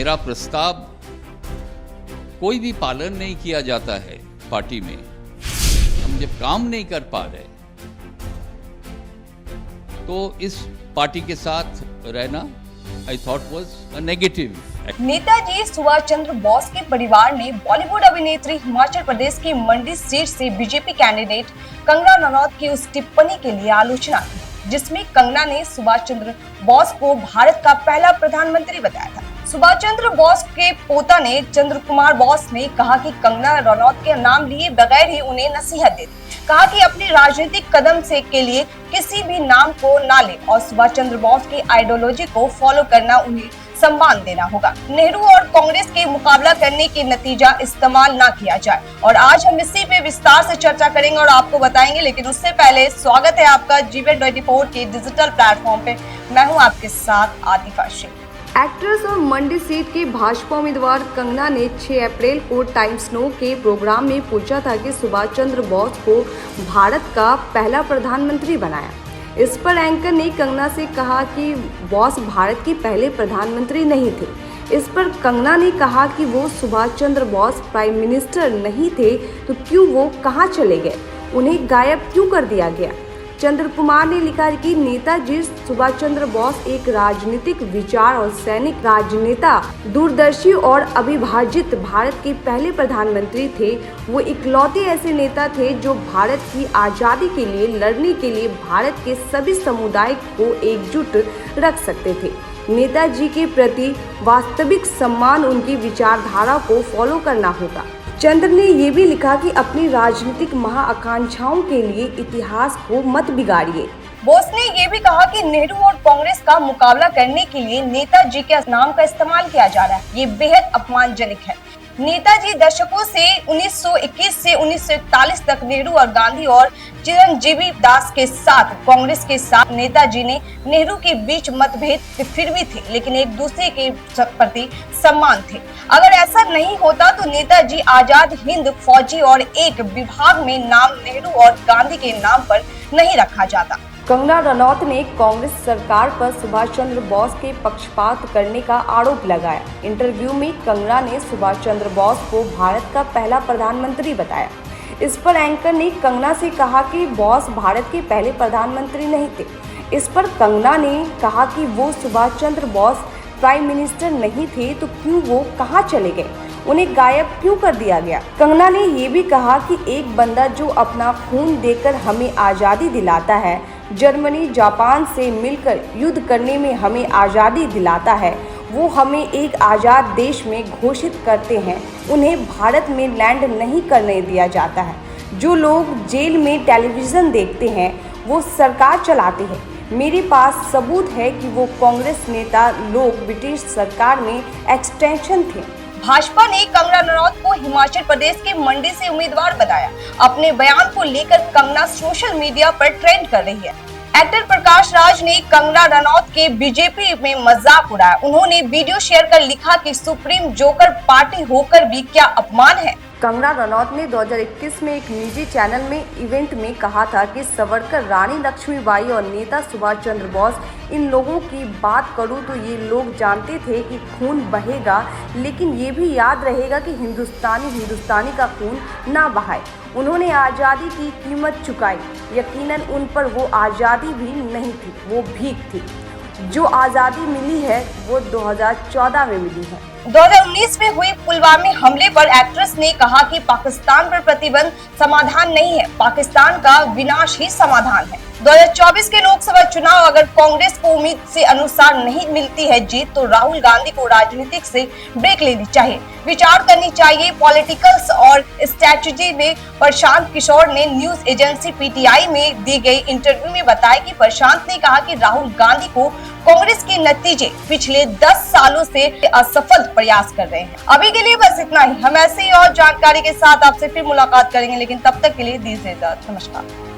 मेरा प्रस्ताव कोई भी पालन नहीं किया जाता है पार्टी में, हम जब काम नहीं कर पा रहे तो इस पार्टी के साथ रहना I thought was a negative. Netaji Subhash Chandra Bose के परिवार ने बॉलीवुड अभिनेत्री हिमाचल प्रदेश की मंडी सीट से बीजेपी कैंडिडेट कंगना रनौत की उस टिप्पणी के लिए आलोचना की, जिसमें कंगना ने सुभाष चंद्र बोस को भारत का पहला प्रधानमंत्री बताया था। सुभाष चंद्र बोस के पोता ने चंद्र कुमार बोस ने कहा कि कंगना रनौत के नाम लिए बगैर ही उन्हें नसीहत दे दी। कहा कि अपनी राजनीतिक कदम से के लिए किसी भी नाम को ना ले और सुभाष चंद्र बोस की आइडियोलॉजी को फॉलो करना उन्हें सम्मान देना होगा। नेहरू और कांग्रेस के मुकाबला करने के नतीजा इस्तेमाल ना किया जाए। और आज हम इसी पे विस्तार से चर्चा करेंगे और आपको बताएंगे, लेकिन उससे पहले स्वागत है आपका जीवन 24 के डिजिटल प्लेटफॉर्म पे। मैं हूं आपके साथ आतिफा शेख। एक्ट्रेस और मंडी सीट की भाजपा उम्मीदवार कंगना ने 6 अप्रैल को टाइम्स नो के प्रोग्राम में पूछा था कि सुभाष चंद्र बोस को भारत का पहला प्रधानमंत्री बनाया। इस पर एंकर ने कंगना से कहा कि बोस भारत के पहले प्रधानमंत्री नहीं थे। इस पर कंगना ने कहा कि वो सुभाष चंद्र बोस प्राइम मिनिस्टर नहीं थे तो क्यों वो कहाँ चले गए, उन्हें गायब क्यों कर दिया गया। चंद्र कुमार ने लिखा कि नेताजी सुभाष चंद्र बोस एक राजनीतिक विचार और सैनिक राजनेता, दूरदर्शी और अविभाजित भारत के पहले प्रधानमंत्री थे। वो इकलौते ऐसे नेता थे जो भारत की आज़ादी के लिए लड़ने के लिए भारत के सभी समुदाय को एकजुट रख सकते थे। नेताजी के प्रति वास्तविक सम्मान उनकी विचारधारा को फॉलो करना होगा। चंद्र ने ये भी लिखा कि अपनी राजनीतिक महाआकांक्षाओं के लिए इतिहास को मत बिगाड़िए। बोस ने ये भी कहा कि नेहरू और कांग्रेस का मुकाबला करने के लिए नेताजी के नाम का इस्तेमाल किया जा रहा है, ये बेहद अपमानजनक है। नेताजी दशकों से 1921 से 1941 तक नेहरू और गांधी और चिरंजीवी दास के साथ कांग्रेस के साथ नेताजी ने नेहरू के बीच मतभेद फिर भी थे, लेकिन एक दूसरे के प्रति सम्मान थे। अगर ऐसा नहीं होता तो नेताजी आजाद हिंद फौजी और एक विभाग में नाम नेहरू और गांधी के नाम पर नहीं रखा जाता। कंगना रनौत ने कांग्रेस सरकार पर सुभाष चंद्र बोस के पक्षपात करने का आरोप लगाया। इंटरव्यू में कंगना ने सुभाष चंद्र बोस को भारत का पहला प्रधानमंत्री बताया। इस पर एंकर ने कंगना से कहा कि बोस भारत के पहले प्रधानमंत्री नहीं थे। इस पर कंगना ने कहा कि वो सुभाष चंद्र बोस प्राइम मिनिस्टर नहीं थे तो क्यों वो कहाँ चले गए, उन्हें गायब क्यों कर दिया गया। कंगना ने ये भी कहा कि एक बंदा जो अपना खून देकर हमें आज़ादी दिलाता है, जर्मनी जापान से मिलकर युद्ध करने में हमें आज़ादी दिलाता है, वो हमें एक आज़ाद देश में घोषित करते हैं, उन्हें भारत में लैंड नहीं करने दिया जाता है। जो लोग जेल में टेलीविज़न देखते हैं वो सरकार चलाते हैं। मेरे पास सबूत है कि वो कांग्रेस नेता लोग ब्रिटिश सरकार में एक्सटेंशन थे। भाजपा ने कंगना रनौत को हिमाचल प्रदेश के मंडी से उम्मीदवार बताया। अपने बयान को लेकर कंगना सोशल मीडिया पर ट्रेंड कर रही है। एक्टर प्रकाश राज ने कंगना रनौत के बीजेपी में मजाक उड़ाया। उन्होंने वीडियो शेयर कर लिखा कि सुप्रीम जोकर पार्टी होकर भी क्या अपमान है। कंगना रनौत ने 2021 में एक निजी चैनल में इवेंट में कहा था कि सावरकर, रानी लक्ष्मीबाई और नेता सुभाष चंद्र बोस, इन लोगों की बात करूं तो ये लोग जानते थे कि खून बहेगा, लेकिन ये भी याद रहेगा कि हिंदुस्तानी का खून ना बहाए। उन्होंने आज़ादी की कीमत चुकाई। यकीनन उन पर वो आज़ादी भी नहीं थी, वो भीख थी। जो आज़ादी मिली है वो 2014 में मिली है। 2019 में हुई पुलवामा हमले पर एक्ट्रेस ने कहा कि पाकिस्तान पर प्रतिबंध समाधान नहीं है, पाकिस्तान का विनाश ही समाधान है। 2024 के लोकसभा चुनाव अगर कांग्रेस को उम्मीद से अनुसार नहीं मिलती है जीत, तो राहुल गांधी को राजनीतिक से ब्रेक लेनी चाहिए, विचार करनी चाहिए। पॉलिटिकल्स और स्ट्रैटेजी में प्रशांत किशोर ने न्यूज एजेंसी पीटीआई में दी गई इंटरव्यू में बताया कि प्रशांत ने कहा कि राहुल गांधी को कांग्रेस के नतीजे पिछले 10 सालों से असफल प्रयास कर रहे हैं। अभी के लिए बस इतना ही। हम ऐसे ही और जानकारी के साथ आपसे फिर मुलाकात करेंगे, लेकिन तब तक के लिए दीजिए इजाजत। नमस्कार।